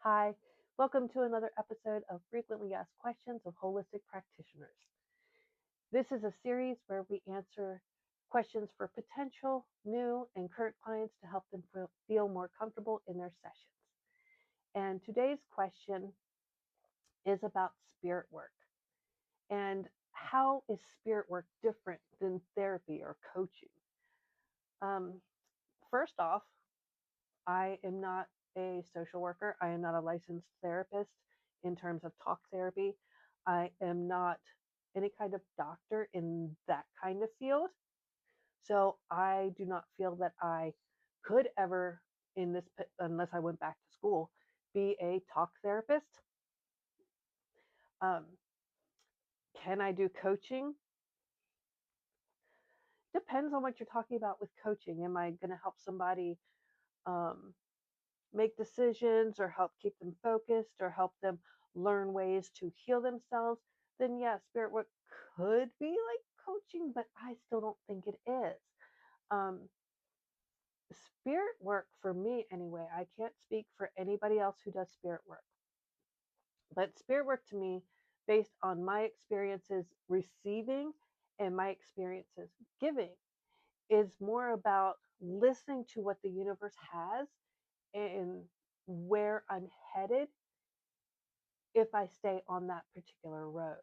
Hi, welcome to another episode of Frequently Asked Questions of Holistic Practitioners. This is a series where we answer questions for potential, new, and current clients to help them feel more comfortable in their sessions. And today's question is about spirit work and how is spirit work different than therapy or coaching? Um, First off, I am not a social worker. I am not a licensed therapist in terms of talk therapy. I am not any kind of doctor in that kind of field. So I do not feel that I could ever, in this, unless I went back to school, be a talk therapist. Um, can I do coaching? Depends on what you're talking about with coaching. Am I going to help somebody um, make decisions or help keep them focused or help them learn ways to heal themselves, then yeah, spirit work could be like coaching, but I still don't think it is. Um, Spirit work for me, anyway, I can't speak for anybody else who does spirit work, but spirit work to me, based on my experiences receiving and my experiences giving, is more about listening to what the universe has and where I'm headed if I stay on that particular road.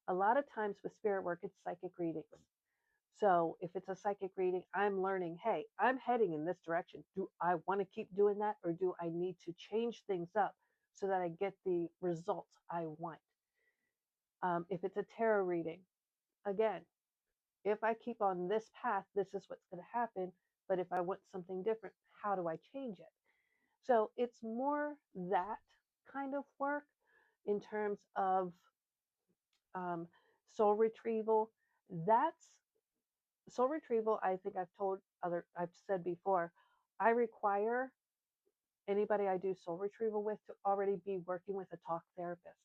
A lot of times with spirit work, it's psychic readings. So if it's a psychic reading, I'm learning, hey, I'm heading in this direction. Do I want to keep doing that, or do I need to change things up so that I get the results I want? If it's a tarot reading, again, if I keep on this path, this is what's going to happen. But if I want something different, how do I change it? So it's more that kind of work in terms of um, soul retrieval. That's soul retrieval. I think I've said before, I require anybody I do soul retrieval with to already be working with a talk therapist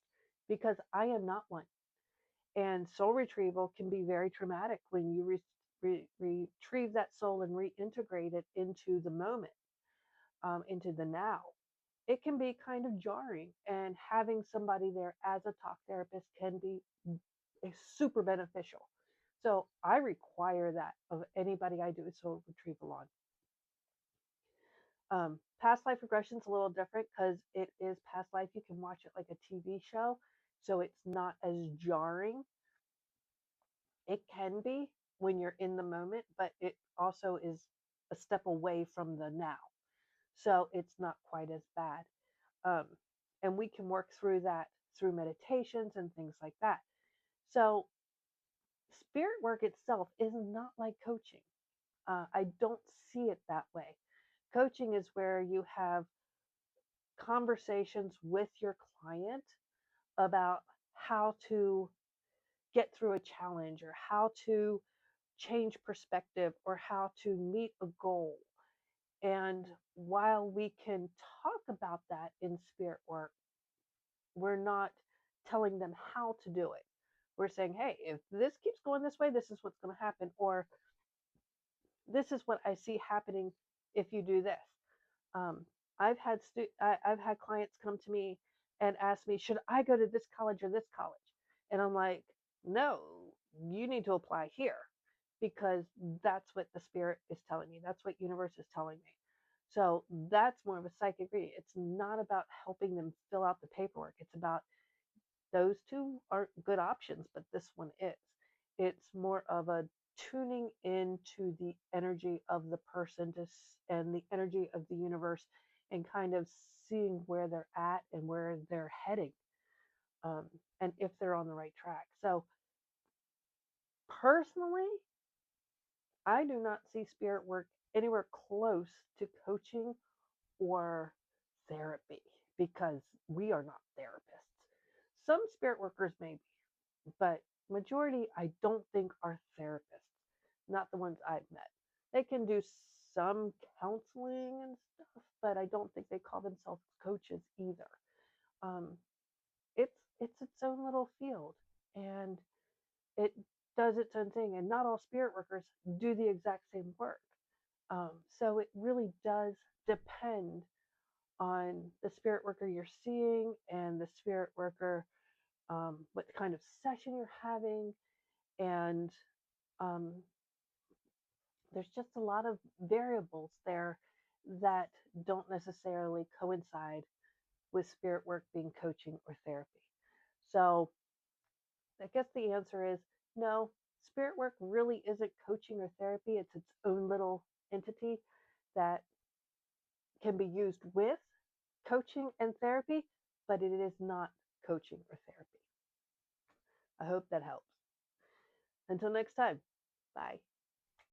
because I am not one. And soul retrieval can be very traumatic when you retrieve that soul and reintegrate it into the moment, into the now. It can be kind of jarring, and having somebody there as a talk therapist can be super beneficial. So I require that of anybody I do a soul retrieval on. Past life regression is a little different because it is past life. You can watch it like a TV show, so it's not as jarring. It can be when you're in the moment, but it also is a step away from the now. So it's not quite as bad. Um, and we can work through that through meditations and things like that. So spirit work itself is not like coaching. I don't see it that way. Coaching is where you have conversations with your client about how to get through a challenge or how to change perspective or how to meet a goal. And while we can talk about that in spirit work, we're not telling them how to do it. We're saying, hey, if this keeps going this way, this is what's going to happen. Or this is what I see happening if you do this. Um, I've had clients come to me and ask me, should I go to this college or this college? And I'm like, no, you need to apply here because that's what the spirit is telling me. That's what universe is telling me. So that's more of a psychic reading. It's not about helping them fill out the paperwork. It's about those two aren't good options, but this one is. It's more of a tuning into the energy of the person and the energy of the universe and kind of seeing where they're at and where they're heading, um, and if they're on the right track. So personally, I do not see spirit work anywhere close to coaching or therapy because we are not therapists. Some spirit workers may be, but majority I don't think are therapists, not the ones I've met. They can do some counseling and stuff, but I don't think they call themselves coaches either. Um, it's its own little field, and it does its own thing, and not all spirit workers do the exact same work. So it really does depend on the spirit worker you're seeing and the spirit worker, what kind of session you're having. And um, there's just a lot of variables there that don't necessarily coincide with spirit work being coaching or therapy. So I guess the answer is no, spirit work really isn't coaching or therapy. It's its own little entity that can be used with coaching and therapy, but it is not coaching or therapy. I hope that helps. Until next time, bye.